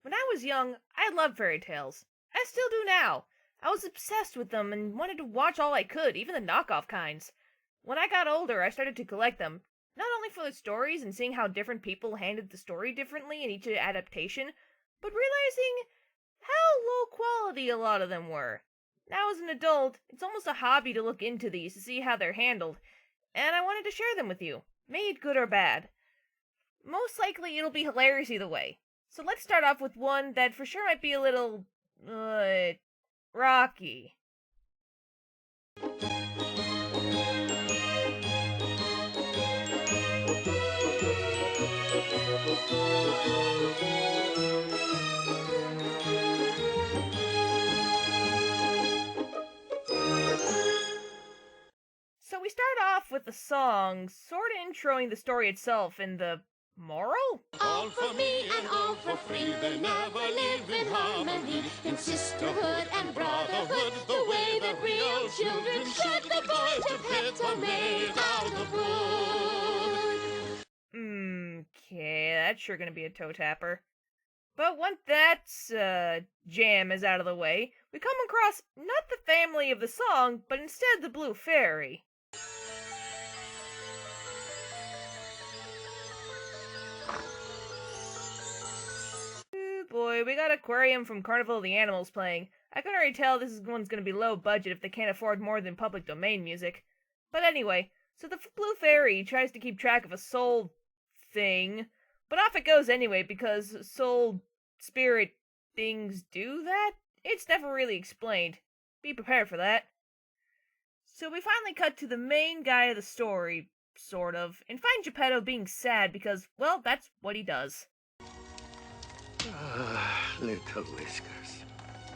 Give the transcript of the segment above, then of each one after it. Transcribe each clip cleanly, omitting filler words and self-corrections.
When I was young, I loved fairy tales. I still do now. I was obsessed with them and wanted to watch all I could, even the knockoff kinds. When I got older, I started to collect them, not only for the stories and seeing how different people handled the story differently in each adaptation, but realizing how low quality a lot of them were. Now as an adult, it's almost a hobby to look into these to see how they're handled, and I wanted to share them with you, made good or bad. Most likely it'll be hilarious either way. So let's start off with one that for sure might be a little, rocky. So we start off with the song, sorta introing the story itself and the moral? All for me and all for free. They never live in harmony, in sisterhood and brotherhood, the way that real children should. The boys of heads are made out of wood. Okay, that's sure gonna be a toe tapper. But once that jam is out of the way, we come across not the family of the song, but instead the Blue Fairy. Boy, we got Aquarium from Carnival of the Animals playing. I can already tell this one's gonna be low budget if they can't afford more than public domain music. But anyway, so the Blue Fairy tries to keep track of a soul thing, but off it goes anyway because soul spirit things do that? It's never really explained. Be prepared for that. So we finally cut to the main guy of the story, sort of, and find Geppetto being sad because, well, that's what he does. Little Whiskers.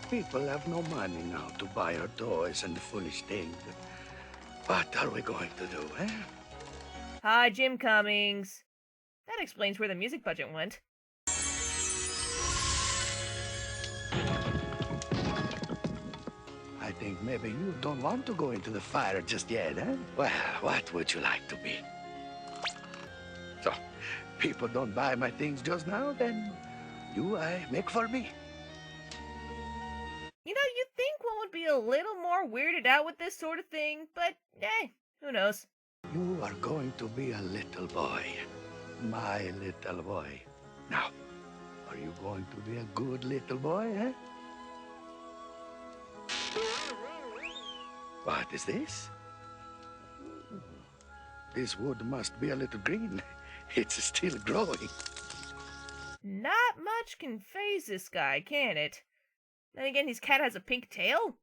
People have no money now to buy our toys and the foolish things. What are we going to do, eh? Hi, Jim Cummings. That explains where the music budget went. I think maybe you don't want to go into the fire just yet, eh? Well, what would you like to be? So, people don't buy my things just now, then I make for me. You know, you'd think one would be a little more weirded out with this sort of thing, but, who knows. You are going to be a little boy. My little boy. Now, are you going to be a good little boy, eh? What is this? This wood must be a little green. It's still growing. Not much can phase this guy, can it? Then again, his cat has a pink tail?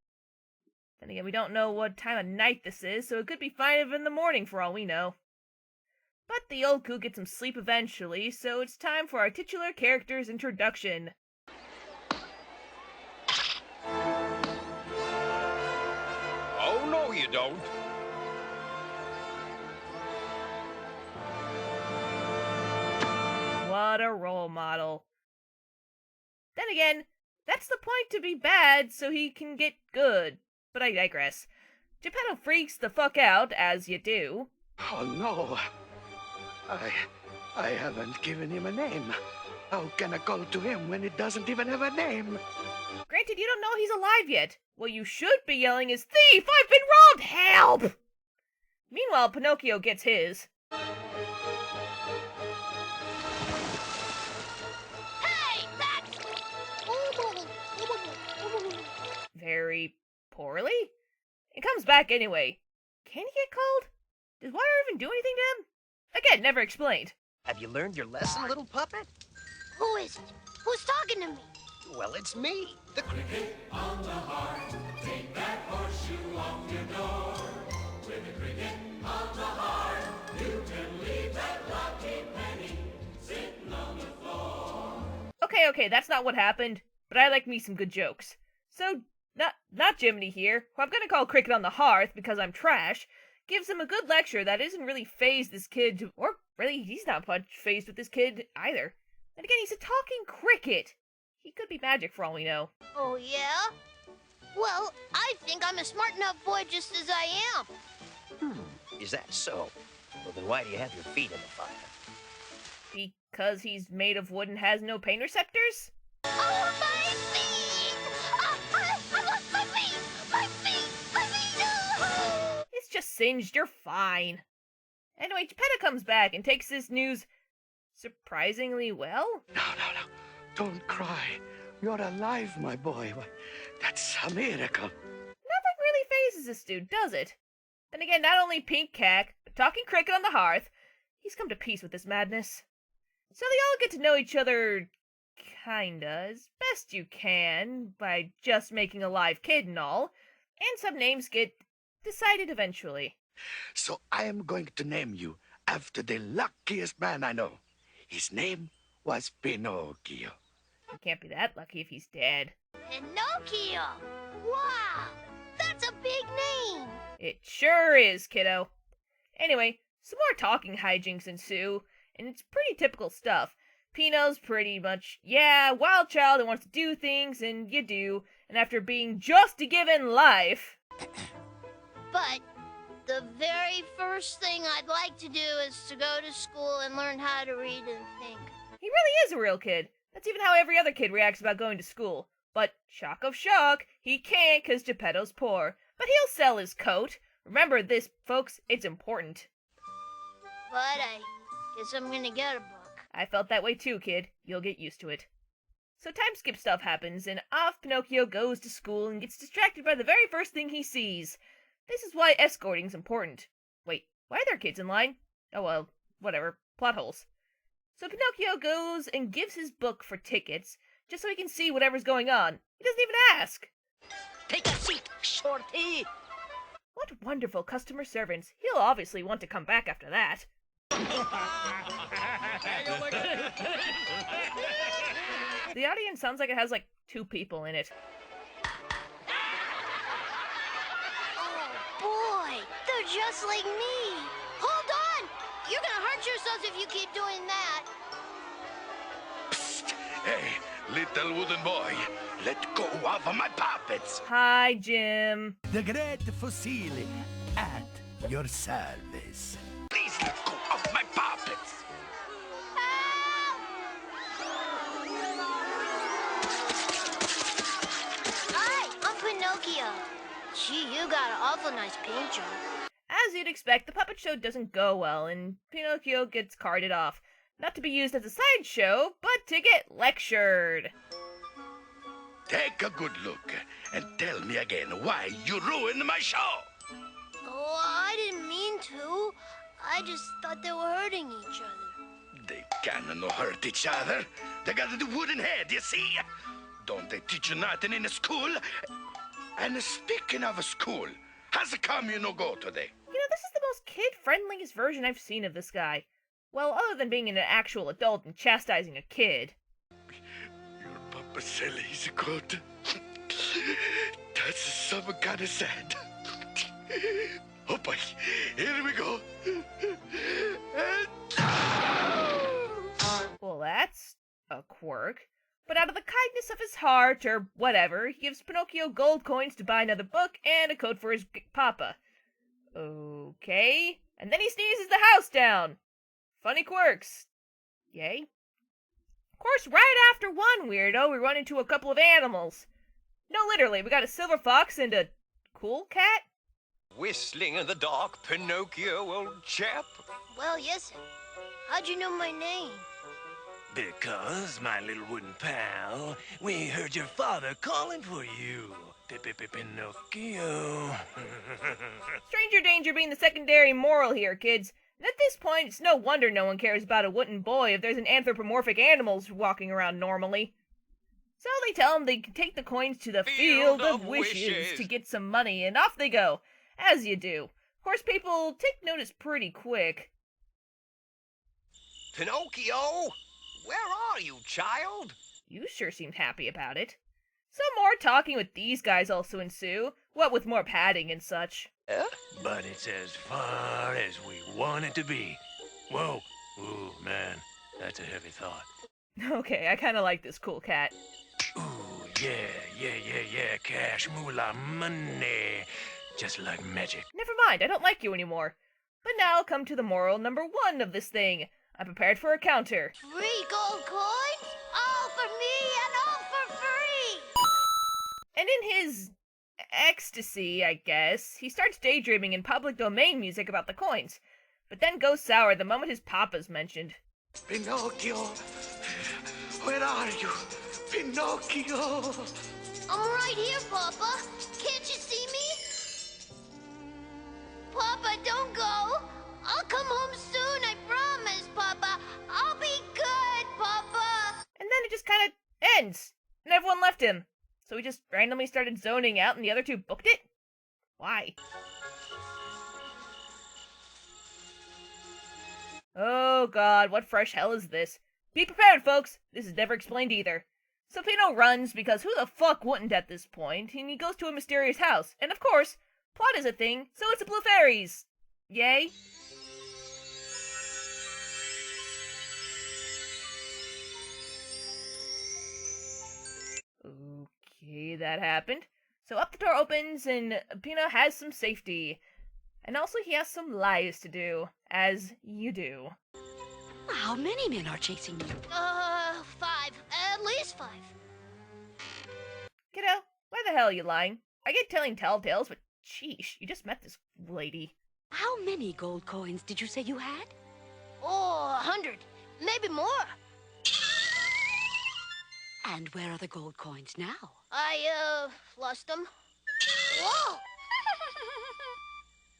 Then again, we don't know what time of night this is, so it could be 5 in the morning for all we know. But the old coot gets some sleep eventually, so it's time for our titular character's introduction. Oh, no, you don't. What a role model. Then again, that's the point to be bad so he can get good. But I digress. Geppetto freaks the fuck out, as you do. Oh, no. I haven't given him a name. How can I call to him when he doesn't even have a name? Granted, you don't know he's alive yet. What you should be yelling is, "Thief! I've been robbed! Help!" Meanwhile, Pinocchio gets his. Hey, that's... Very poorly? It comes back anyway. Can he get cold? Does water even do anything to him? Again, never explained. Have you learned your lesson, little puppet? Who is it? Who's talking to me? Well, it's me, the Cricket on the hearth, take that horseshoe off your door. With a cricket on the hearth, you can leave that lucky penny sitting on the floor. Okay, that's not what happened, but I like me some good jokes. So, not Jiminy here, who I'm gonna call Cricket on the Hearth because I'm trash, gives him a good lecture that isn't really phased this kid, or really, he's not much phased with this kid either. And again, he's a talking cricket. He could be magic for all we know. Oh, yeah? Well, I think I'm a smart enough boy just as I am. Is that so? Well, then why do you have your feet in the fire? Because he's made of wood and has no pain receptors? Oh, my feet! I lost my feet! My feet! My feet! Oh! It's just singed, you're fine. Anyway, Geppetto comes back and takes this news surprisingly well. No. Don't cry. You're alive, my boy. Why, that's a miracle. Nothing really phases this dude, does it? Then again, not only Pink Cat, but Talking Cricket on the hearth, he's come to peace with this madness. So they all get to know each other, kinda, as best you can, by just making a live kid and all, and some names get decided eventually. So I am going to name you after the luckiest man I know. His name was Pinocchio. He can't be that lucky if he's dead. Pinocchio! Wow! That's a big name! It sure is, kiddo. Anyway, some more talking hijinks ensue, and it's pretty typical stuff. Pino's pretty much, yeah, wild child that wants to do things, and you do, and after being just a given life... But the very first thing I'd like to do is to go to school and learn how to read and think. He really is a real kid. That's even how every other kid reacts about going to school. But, shock of shock, he can't because Geppetto's poor. But he'll sell his coat. Remember this, folks, it's important. But I guess I'm gonna get a book. I felt that way too, kid. You'll get used to it. So time skip stuff happens, and off Pinocchio goes to school and gets distracted by the very first thing he sees. This is why escorting's important. Wait, why are there kids in line? Oh well, whatever. Plot holes. So Pinocchio goes and gives his book for tickets, just so he can see whatever's going on. He doesn't even ask. Take a seat, shorty. What wonderful customer servants. He'll obviously want to come back after that. The audience sounds like it has like 2 people in it. Oh boy, they're just like me. Hold on! You're gonna hurt yourselves if you keep doing that. Psst. Hey, little wooden boy, let go of my puppets. Hi, Jim. The great fossile at your service. Please let go of my puppets. Hi, I'm Pinocchio. Gee, you got an awful nice paint job. As you'd expect, the puppet show doesn't go well, and Pinocchio gets carted off. Not to be used as a sideshow, but to get lectured. Take a good look and tell me again why you ruined my show. Oh, I didn't mean to. I just thought they were hurting each other. They can't no hurt each other. They got the wooden head, you see. Don't they teach you nothing in the school? And speaking of a school, how's it come you no go today? You know, this is the most kid-friendliest version I've seen of this guy. Well, other than being an actual adult and chastising a kid. Your papa selling his coat. That's some kind of sad. Oh boy, here we go. Well, that's a quirk. But out of the kindness of his heart, or whatever, he gives Pinocchio gold coins to buy another book and a coat for his papa. Okay. And then he sneezes the house down. Funny quirks. Yay. Of course, right after one weirdo, we run into a couple of animals. No, literally, we got a silver fox and a cool cat. Whistling in the dark, Pinocchio, old chap. Well, yes, sir. How'd you know my name? Because, my little wooden pal, we heard your father calling for you. Pinocchio. Stranger danger being the secondary moral here, kids. And at this point, it's no wonder no one cares about a wooden boy if there's an anthropomorphic animal walking around normally. So they tell him they can take the coins to the Field of Wishes to get some money, and off they go. As you do. Of course, people take notice pretty quick. Pinocchio, where are you, child? You sure seemed happy about it. Some more talking with these guys also ensue, what with more padding and such. But it's as far as we want it to be. Whoa. Ooh, man, that's a heavy thought. Okay, I kinda like this cool cat. Ooh, yeah, cash, moolah, money. Just like magic. Never mind, I don't like you anymore. But now come to the moral number 1 of this thing. I'm prepared for a counter. 3 gold coins? All for me and all ecstasy, I guess. He starts daydreaming in public domain music about the coins, but then goes sour the moment his papa's mentioned. Pinocchio, where are you? Pinocchio! I'm right here, Papa. Can't you see me? Papa, don't go. I'll come home soon, I promise, Papa. I'll be good, Papa. And then it just kind of ends, and everyone left him. So he just randomly started zoning out and the other two booked it? Why? Oh god, what fresh hell is this? Be prepared, folks! This is never explained either. So Pino runs, because who the fuck wouldn't at this point, and he goes to a mysterious house. And of course, plot is a thing, so it's a blue fairies! Yay? Okay, that happened. So up the door opens, and Pino has some safety. And also he has some lies to do, as you do. How many men are chasing you? 5. At least 5. Kiddo, why the hell are you lying? I get telling telltales, but sheesh, you just met this lady. How many gold coins did you say you had? Oh, 100. Maybe more. And where are the gold coins now? I, lost them. Whoa!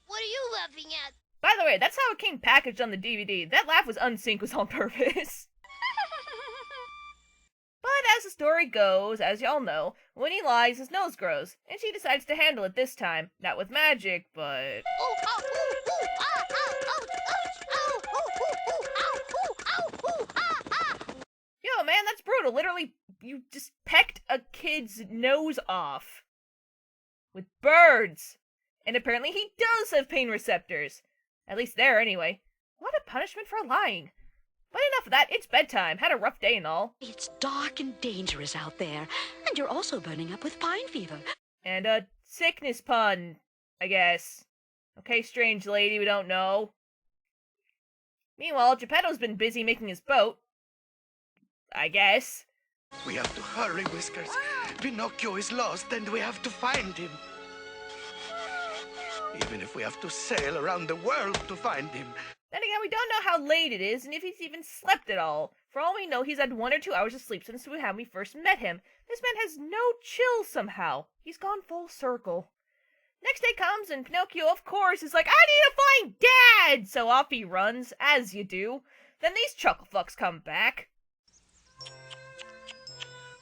What are you laughing at? By the way, that's how it came packaged on the DVD. That laugh was unsync was on purpose. But as the story goes, as y'all know, when he lies, his nose grows, and she decides to handle it this time. Not with magic, but... Oh, ow, ooh, ooh, ah, ah, ouch, ouch, ow, ooh, ooh, ooh, ow, ooh, ow, ooh, ah, ah. Yo, man, that's brutal. Literally, you just pecked a kid's nose off. With birds. And apparently he does have pain receptors. At least there, anyway. What a punishment for lying. But enough of that, it's bedtime. Had a rough day and all. It's dark and dangerous out there, and you're also burning up with pine fever. And a sickness pun, I guess. Okay, strange lady, we don't know. Meanwhile, Geppetto's been busy making his boat. I guess. We have to hurry, Whiskers. Pinocchio is lost and we have to find him. Even if we have to sail around the world to find him. Then again, we don't know how late it is and if he's even slept at all. For all we know, he's had 1 or 2 hours of sleep since we first met him. This man has no chill somehow. He's gone full circle. Next day comes and Pinocchio, of course, is like, I need to find Dad! So off he runs, as you do. Then these chucklefucks come back.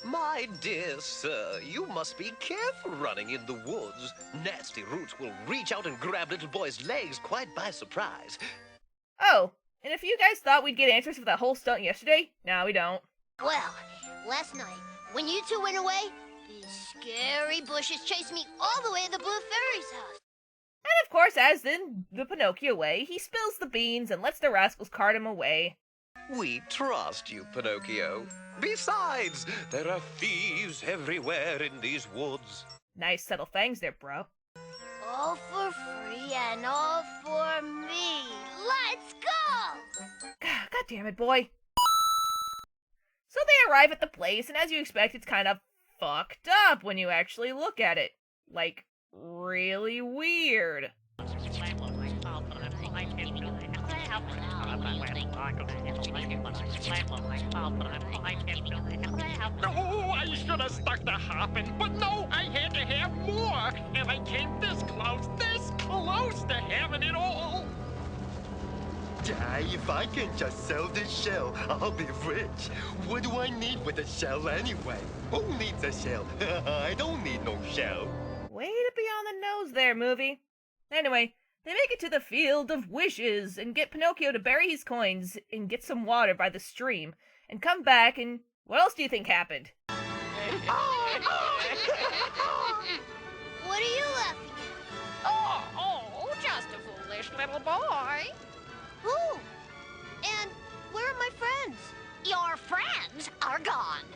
My dear sir, you must be careful running in the woods. Nasty roots will reach out and grab little boys' legs quite by surprise. Oh, and if you guys thought we'd get answers for that whole stunt yesterday, no, we don't. Well, last night, when you two went away, these scary bushes chased me all the way to the Blue Fairy's house. And of course, as in the Pinocchio way, he spills the beans and lets the rascals cart him away. We trust you, Pinocchio. Besides, there are thieves everywhere in these woods. Nice subtle fangs there, bro. All for free and all for me. Let's go! God damn it, boy. So they arrive at the place, and as you expect, it's kind of fucked up when you actually look at it. Like, really weird. Oh, I should have stuck to hopping, but no, I had to have more. And I came this close to having it all. If I can just sell this shell, I'll be rich. What do I need with a shell anyway? Who needs a shell? I don't need no shell. Way to be on the nose there, movie. Anyway, they make it to the Field of Wishes and get Pinocchio to bury his coins and get some water by the stream and come back and what else do you think happened? What are you laughing at? Oh, just a foolish little boy. Who? And where are my friends? Your friends are gone.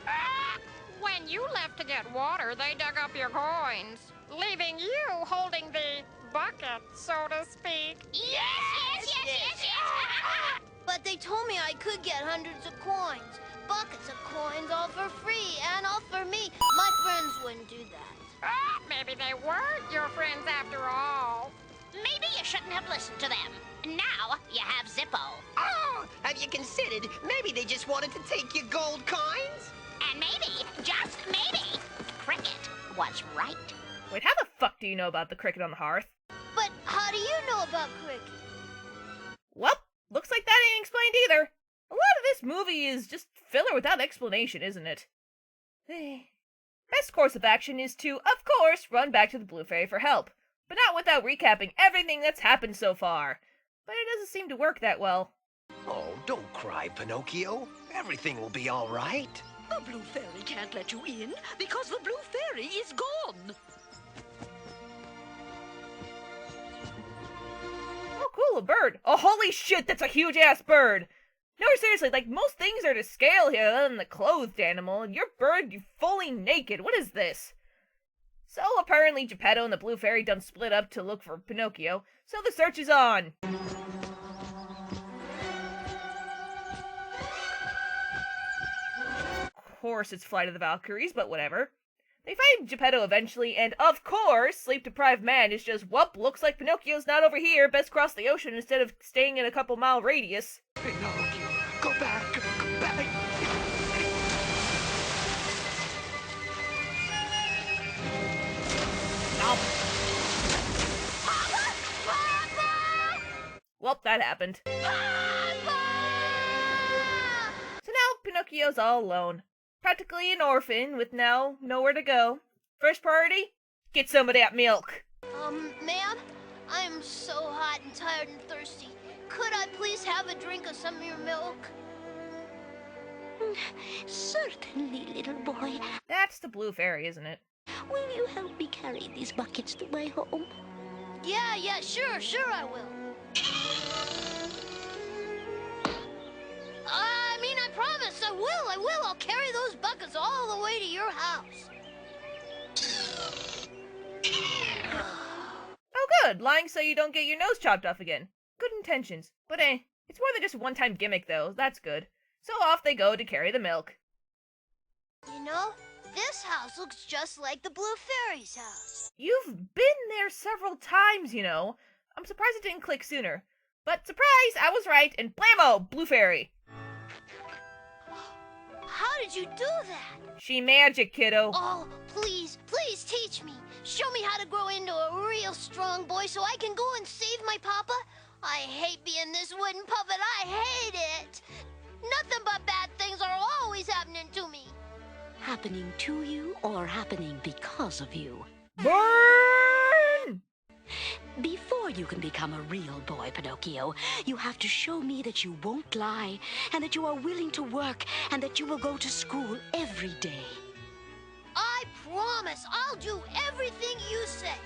When you left to get water, they dug up your coins, leaving you holding the bucket, so to speak. Yes. But they told me I could get hundreds of coins. Buckets of coins, all for free and all for me. My friends wouldn't do that. Maybe they they weren't your friends after all. Maybe you shouldn't have listened to them. Now you have Zippo. Oh, have you considered maybe they just wanted to take your gold coins? And maybe, just maybe, Cricket was right. Wait, how the fuck do you know about the cricket on the hearth? But how do you know about Cricket? Well, looks like that ain't explained either. A lot of this movie is just filler without explanation, isn't it? Best course of action is to, of course, run back to the Blue Fairy for help, but not without recapping everything that's happened so far. But it doesn't seem to work that well. Oh, don't cry, Pinocchio. Everything will be all right. The Blue Fairy can't let you in because the Blue Fairy is gone. Oh, cool, a bird. Oh, holy shit, that's a huge-ass bird! No, seriously, like, most things are to scale here other than the clothed animal, and your bird, you fully naked. What is this? So, apparently Geppetto and the Blue Fairy done split up to look for Pinocchio, so the search is on. Of course it's Flight of the Valkyries, but whatever. They find Geppetto eventually, and of course, sleep-deprived man is just, whoop, looks like Pinocchio's not over here, best cross the ocean instead of staying in a couple-mile radius. Pinocchio, go back, go back. Well, that happened. So now Pinocchio's all alone. Practically an orphan with now nowhere to go. First priority? Get some of that milk. Ma'am, I am so hot and tired and thirsty. Could I please have a drink of some of your milk? Certainly, little boy. That's the Blue Fairy, isn't it? Will you help me carry these buckets to my home? Yeah, sure I will. I promise I will. I'll carry those buckets all the way to your house. Oh good, lying so you don't get your nose chopped off again. Good intentions, but it's more than just a one-time gimmick though, that's good. So off they go to carry the milk. You know, this house looks just like the Blue Fairy's house. You've been there several times, you know. I'm surprised it didn't click sooner. But surprise, I was right, and blammo, Blue Fairy. How did you do that? She magic, kiddo. Oh, please teach me. Show me how to grow into a real strong boy so I can go and save my papa. I hate being this wooden puppet. I hate it. Nothing but bad things are always happening to me. Happening to you or happening because of you? Burn! Before you can become a real boy, Pinocchio, you have to show me that you won't lie, and that you are willing to work, and that you will go to school every day. I promise I'll do everything you say.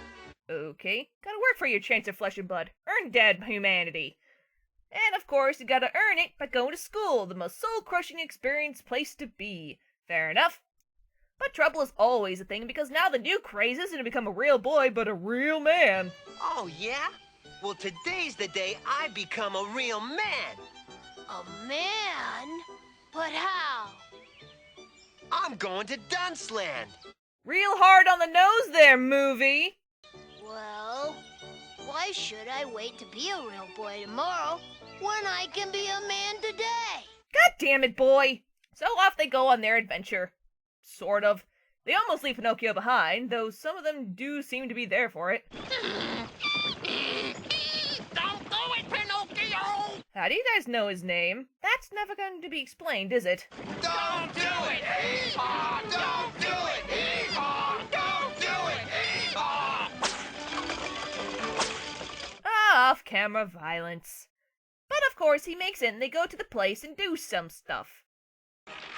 Okay, gotta work for your chance of flesh and blood. Earn dead humanity. And of course, you gotta earn it by going to school, the most soul-crushing place to be. Fair enough. But trouble is always a thing, because now the new craze isn't to become a real boy, but a real man. Oh, yeah? Well, today's the day I become a real man. A man? But how? I'm going to Dunceland. Real hard on the nose there, movie. Well, why should I wait to be a real boy tomorrow when I can be a man today? God damn it, boy. So off they go on their adventure. Sort of. They almost leave Pinocchio behind, though some of them do seem to be there for it. Don't do it, Pinocchio! How do you guys know his name? That's never going to be explained, is it? Don't do it! Hee-haw! Don't do it! Hee-haw! Don't do it! Hee-haw! Off-camera violence. But of course he makes it and they go to the place and do some stuff.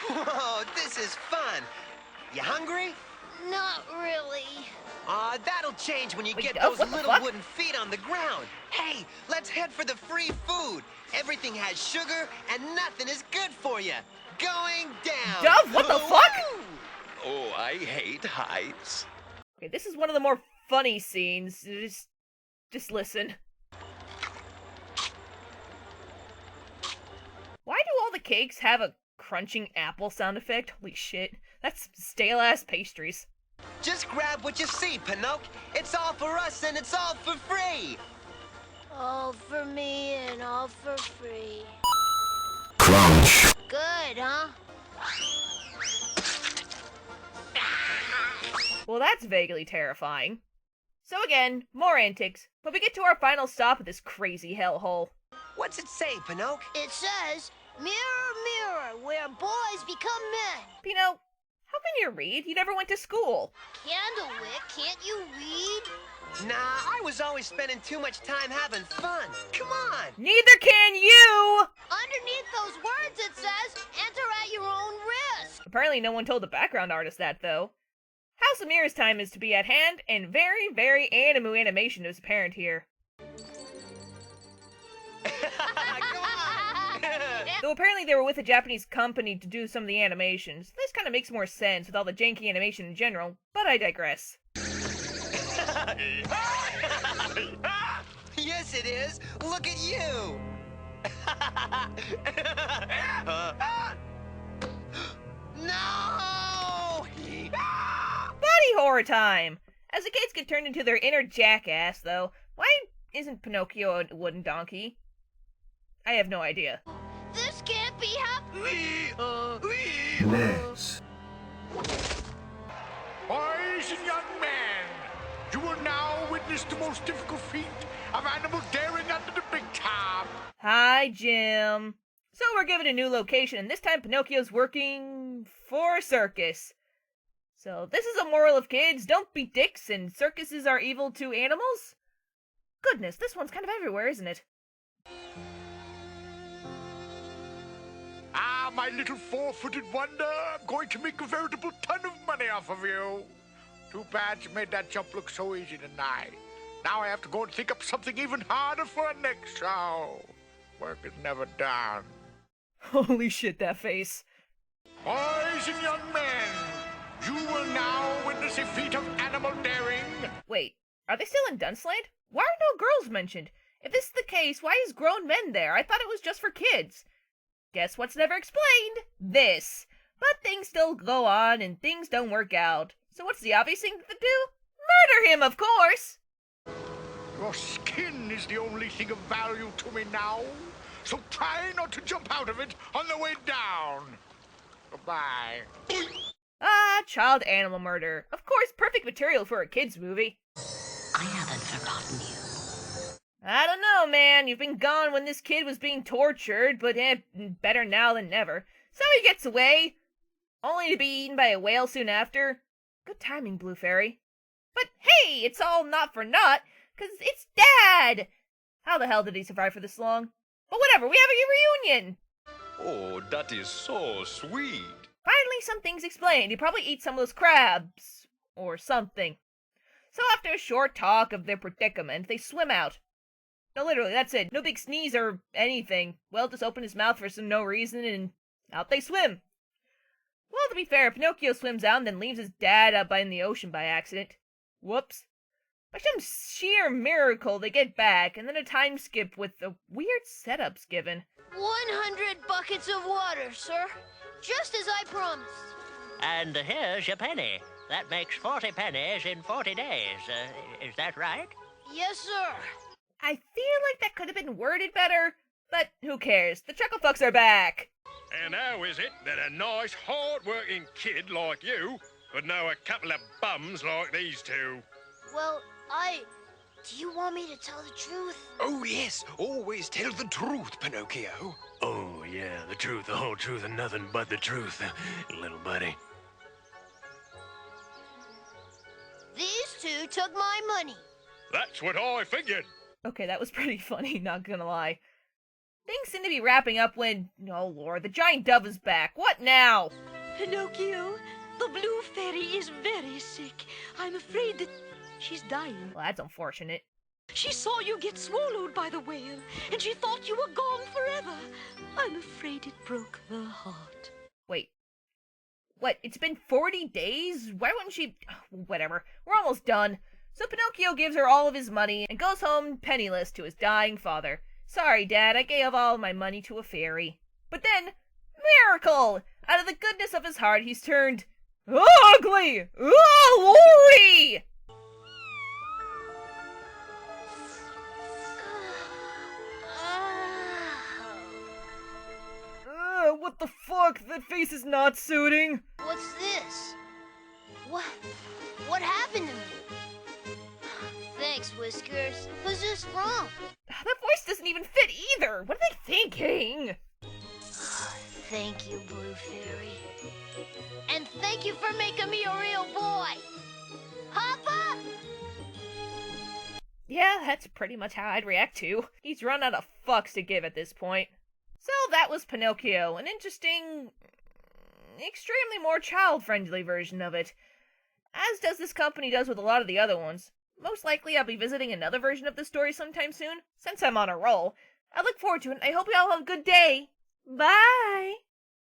Whoa, this is fun. You hungry? Not really. That'll change when you Wait, get oh, those what the little fuck? wooden feet on the ground. Hey, let's head for the free food. Everything has sugar and nothing is good for you. Going down. Dove, what the fuck? Oh, I hate heights. Okay, this is one of the more funny scenes. Just listen. Why do all the cakes have a crunching apple sound effect? Holy shit. That's stale-ass pastries. Just grab what you see, Pinocchio. It's all for us and it's all for free. All for me and all for free. Crunch. Good, huh? Well, that's vaguely terrifying. So again, more antics, but we get to our final stop at this crazy hellhole. What's it say, Pinocchio? It says, mirror, mirror, where boys become men. Pino, how can you read? You never went to school. Candlewick, can't you read? Nah, I was always spending too much time having fun. Come on. Neither can you! Underneath those words it says, enter at your own risk. Apparently no one told the background artist that, though. House of Mirrors time is to be at hand, and very, very animu animation is apparent here. Though apparently they were with a Japanese company to do some of the animations. This kind of makes more sense with all the janky animation in general, but I digress. Yes, it is. Look at you. No! Body horror time! As the kids get turned into their inner jackass, though, why isn't Pinocchio a wooden donkey? I have no idea. This can't be happening. Yes. Boys and young men, you will now witness the most difficult feat of animal daring under the big top. Hi, Jim. So we're given a new location, and this time Pinocchio's working for a circus. So this is a moral of kids, don't be dicks, and circuses are evil to animals? Goodness, this one's kind of everywhere, isn't it? Ah, my little four-footed wonder, I'm going to make a veritable ton of money off of you. Too bad you made that jump look so easy tonight. Now I have to go and think up something even harder for our next show. Work is never done. Holy shit, that face. Boys and young men, you will now witness a feat of animal daring. Wait, are they still in Dunceland? Why are no girls mentioned? If this is the case, why is grown men there? I thought it was just for kids. Guess what's never explained? This. But things still go on, and things don't work out. So what's the obvious thing to do? Murder him, of course! Your skin is the only thing of value to me now, so try not to jump out of it on the way down. Goodbye. Ah, child animal murder. Of course, perfect material for a kid's movie. I haven't forgotten you. I don't know, man. You've been gone when this kid was being tortured, but better now than never. So he gets away, only to be eaten by a whale soon after. Good timing, Blue Fairy. But hey, it's all not for naught, 'cause it's Dad! How the hell did he survive for this long? But whatever, we have a reunion! Oh, that is so sweet. Finally, something's explained. He probably eats some of those crabs. Or something. So after a short talk of their predicament, they swim out. No, literally, that's it. No big sneeze or anything. Well, just open his mouth for some no reason, and out they swim. Well, to be fair, Pinocchio swims out and then leaves his dad up in the ocean by accident. Whoops. By some sheer miracle, they get back, and then a time skip with the weird setups given. 100 buckets of water, sir. Just as I promised. And here's your penny. That makes 40 pennies in 40 days. Is that right? Yes, sir. I feel like that could have been worded better, but who cares? The Chucklefucks are back! And how is it that a nice, hard-working kid like you would know a couple of bums like these two? Well, do you want me to tell the truth? Oh, yes. Always tell the truth, Pinocchio. Oh, yeah, the truth, the whole truth, and nothing but the truth, little buddy. These two took my money. That's what I figured. Okay, that was pretty funny, not gonna lie. Things seem to be wrapping up when, oh lord, the giant dove is back. What now? Pinocchio, the blue fairy is very sick. I'm afraid that she's dying. Well, that's unfortunate. She saw you get swallowed by the whale, and she thought you were gone forever. I'm afraid it broke her heart. Wait. What, it's been 40 days? Why wouldn't she... Whatever, we're almost done. So Pinocchio gives her all of his money and goes home penniless to his dying father. Sorry, Dad, I gave all my money to a fairy. But then, miracle! Out of the goodness of his heart, he's turned ugly! Oh, movie! What the fuck? That face is not suiting. What's this? What happened to me? Thanks, Whiskers. Who's this from? That voice doesn't even fit either. What are they thinking? Thank you, Blue Fairy. And thank you for making me a real boy. Papa? Yeah, that's pretty much how I'd react to. He's run out of fucks to give at this point. So that was Pinocchio, an interesting, extremely more child-friendly version of it. As does this company does with a lot of the other ones. Most likely I'll be visiting another version of the story sometime soon, since I'm on a roll. I look forward to it, and I hope you all have a good day. Bye!